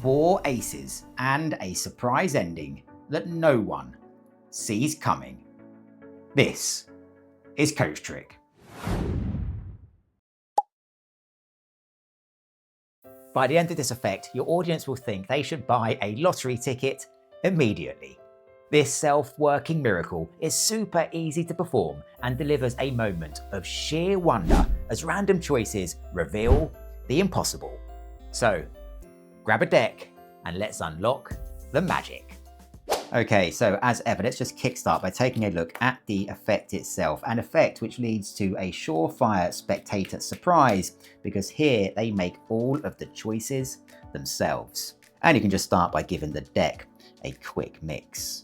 4 aces and a surprise ending that no one sees coming. This is CoachTrick. By the end of this effect, your audience will think they should buy a lottery ticket immediately. This self-working miracle is super easy to perform and delivers a moment of sheer wonder as random choices reveal the impossible. So, grab a deck and let's unlock the magic. Okay, so as ever, let's just kickstart by taking a look at the effect itself, an effect which leads to a surefire spectator surprise, because here they make all of the choices themselves. And you can just start by giving the deck a quick mix.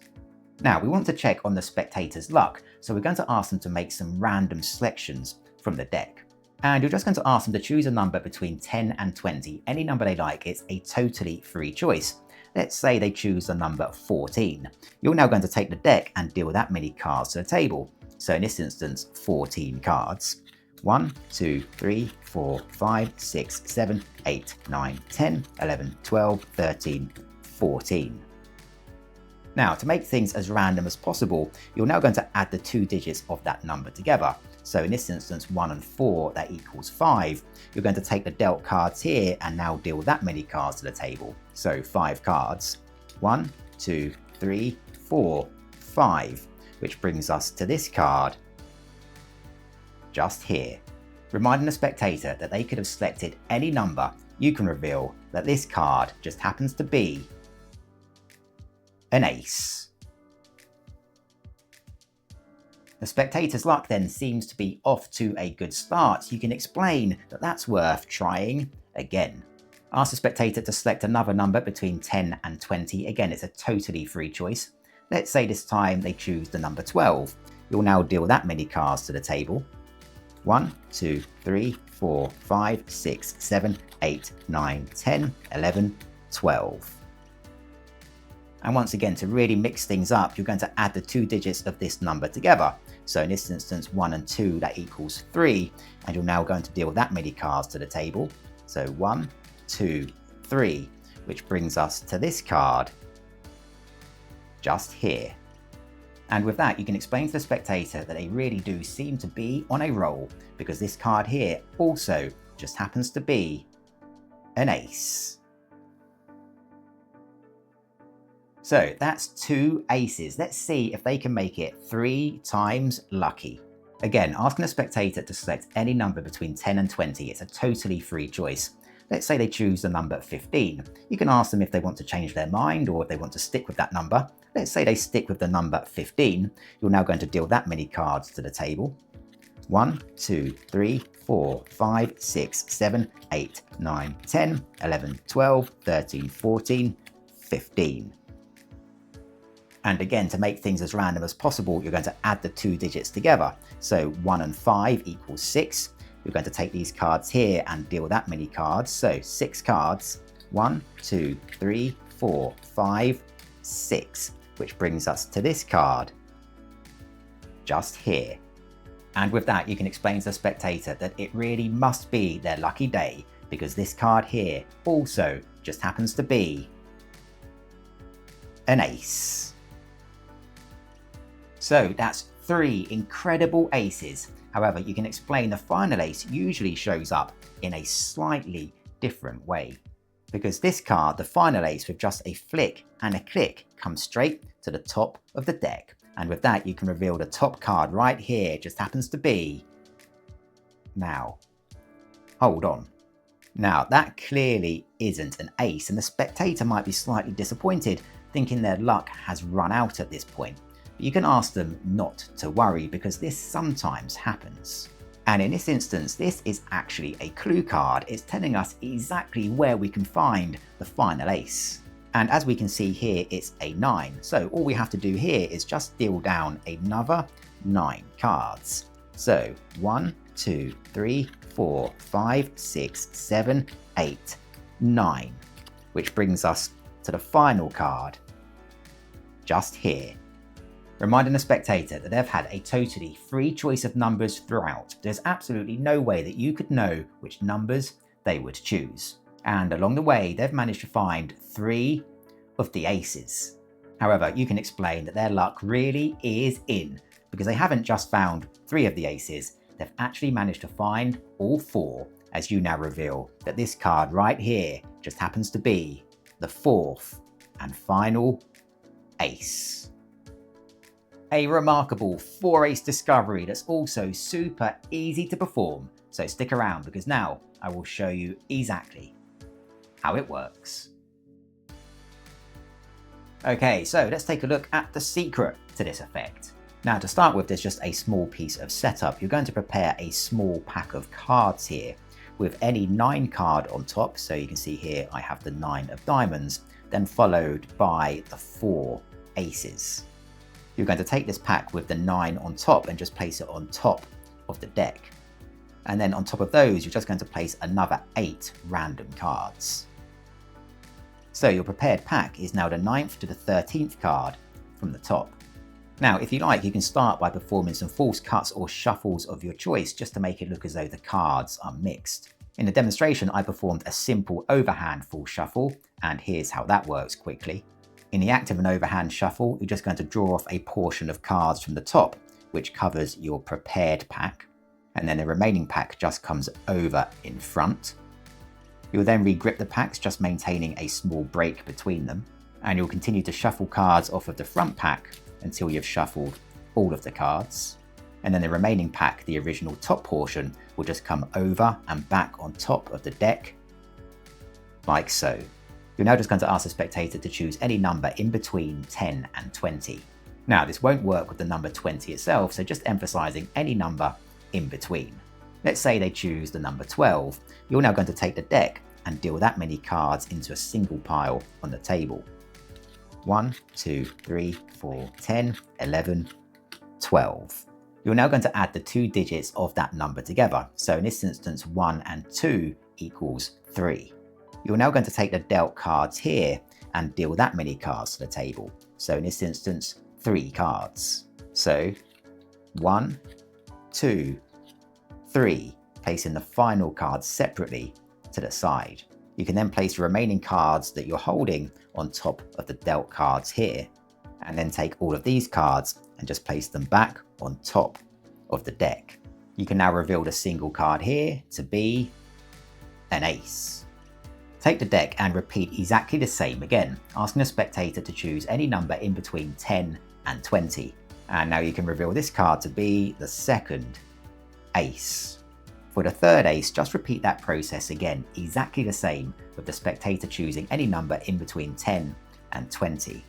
Now, we want to check on the spectator's luck, so we're going to ask them to make some random selections from the deck. And you're just going to ask them to choose a number between 10 and 20, any number they like. It's a totally free choice. Let's say they choose the number 14. You're now going to take the deck and deal that many cards to the table. So in this instance, 14 cards. 1, 2, 3, 4, 5, 6, 7, 8, 9, 10, 11, 12, 13, 14. Now, to make things as random as possible, you're now going to add the 2 digits of that number together. So in this instance, 1 and 4, that equals 5. You're going to take the dealt cards here and now deal that many cards to the table. So 5 cards. 1, 2, 3, 4, 5, which brings us to this card just here. Reminding the spectator that they could have selected any number, you can reveal that this card just happens to be an ace. The spectator's luck then seems to be off to a good start. You can explain that that's worth trying again. Ask the spectator to select another number between 10 and 20. Again, it's a totally free choice. Let's say this time they choose the number 12. You'll now deal that many cards to the table. 1, 2, 3, 4, 5, 6, 7, 8, 9, 10, 11, 12. And once again, to really mix things up, you're going to add the 2 digits of this number together. So in this instance, 1 and 2, that equals 3. And you're now going to deal that many cards to the table. So 1, 2, 3, which brings us to this card just here. And with that, you can explain to the spectator that they really do seem to be on a roll, because this card here also just happens to be an ace. So that's 2 aces. Let's see if they can make it 3 times lucky. Again, asking a spectator to select any number between 10 and 20. It's a totally free choice. Let's say they choose the number 15. You can ask them if they want to change their mind or if they want to stick with that number. Let's say they stick with the number 15. You're now going to deal that many cards to the table. 1, 2, 3, 4, 5, 6, 7, 8, 9, 10, 11, 12, 13, 14, 15. And again, to make things as random as possible, you're going to add the 2 digits together. So 1 and 5 equals 6. You're going to take these cards here and deal that many cards. So 6 cards. 1, 2, 3, 4, 5, 6, which brings us to this card just here. And with that, you can explain to the spectator that it really must be their lucky day, because this card here also just happens to be an ace. So that's 3 incredible aces. However, you can explain the final ace usually shows up in a slightly different way, because this card, the final ace, with just a flick and a click, comes straight to the top of the deck. And with that, you can reveal the top card right here just happens to be... Now, hold on. Now, that clearly isn't an ace, and the spectator might be slightly disappointed, thinking their luck has run out at this point. But you can ask them not to worry, because this sometimes happens. And in this instance, this is actually a clue card. It's telling us exactly where we can find the final ace. And as we can see here, it's a 9. So all we have to do here is just deal down another 9 cards. So 1, 2, 3, 4, 5, 6, 7, 8, 9, which brings us to the final card just here. Reminding the spectator that they've had a totally free choice of numbers throughout. There's absolutely no way that you could know which numbers they would choose. And along the way, they've managed to find 3 of the aces. However, you can explain that their luck really is in, because they haven't just found 3 of the aces, they've actually managed to find all 4, as you now reveal that this card right here just happens to be the 4th and final ace. A remarkable 4-ace discovery that's also super easy to perform, so stick around because now I will show you exactly how it works. Okay, so let's take a look at the secret to this effect. Now to start with, there's just a small piece of setup. You're going to prepare a small pack of cards here with any 9 card on top. So you can see here I have the 9 of diamonds, then followed by the 4 aces. You're going to take this pack with the 9 on top and just place it on top of the deck. And then on top of those, you're just going to place another 8 random cards. So your prepared pack is now the 9th to the 13th card from the top. Now, if you like, you can start by performing some false cuts or shuffles of your choice just to make it look as though the cards are mixed. In the demonstration, I performed a simple overhand full shuffle, and here's how that works quickly. In the act of an overhand shuffle, you're just going to draw off a portion of cards from the top, which covers your prepared pack, and then the remaining pack just comes over in front. You'll then re-grip the packs, just maintaining a small break between them, and you'll continue to shuffle cards off of the front pack until you've shuffled all of the cards. And then the remaining pack, the original top portion, will just come over and back on top of the deck, like so. You're now just going to ask the spectator to choose any number in between 10 and 20. Now, this won't work with the number 20 itself, so just emphasizing any number in between. Let's say they choose the number 12. You're now going to take the deck and deal that many cards into a single pile on the table. 1, 2, 3, 4, 10, 11, 12. You're now going to add the 2 digits of that number together. So in this instance, 1 and 2 equals 3. You're now going to take the dealt cards here and deal that many cards to the table. So in this instance, 3 cards. So 1, 2, 3, placing the final cards separately to the side. You can then place the remaining cards that you're holding on top of the dealt cards here, and then take all of these cards and just place them back on top of the deck. You can now reveal the single card here to be an ace. Take the deck and repeat exactly the same again, asking the spectator to choose any number in between 10 and 20. And now you can reveal this card to be the second ace. For the third ace, just repeat that process again, exactly the same, with the spectator choosing any number in between 10 and 20.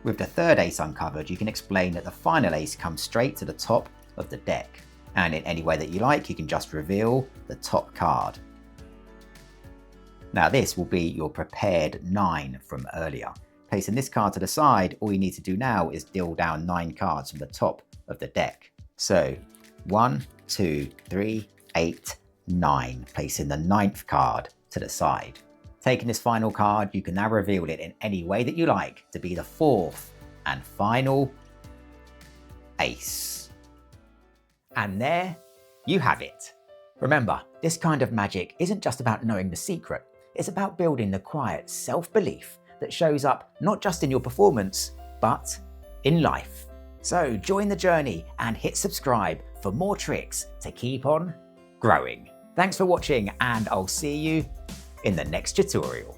With the third ace uncovered, you can explain that the final ace comes straight to the top of the deck. And in any way that you like, you can just reveal the top card. Now this will be your prepared 9 from earlier. Placing this card to the side, all you need to do now is deal down 9 cards from the top of the deck. So 1, 2, 3, 8, 9, placing the 9th card to the side. Taking this final card, you can now reveal it in any way that you like to be the 4th and final ace. And there you have it. Remember, this kind of magic isn't just about knowing the secret, it's about building the quiet self-belief that shows up not just in your performance, but in life. So join the journey and hit subscribe for more tricks to keep on growing. Thanks for watching, and I'll see you in the next tutorial.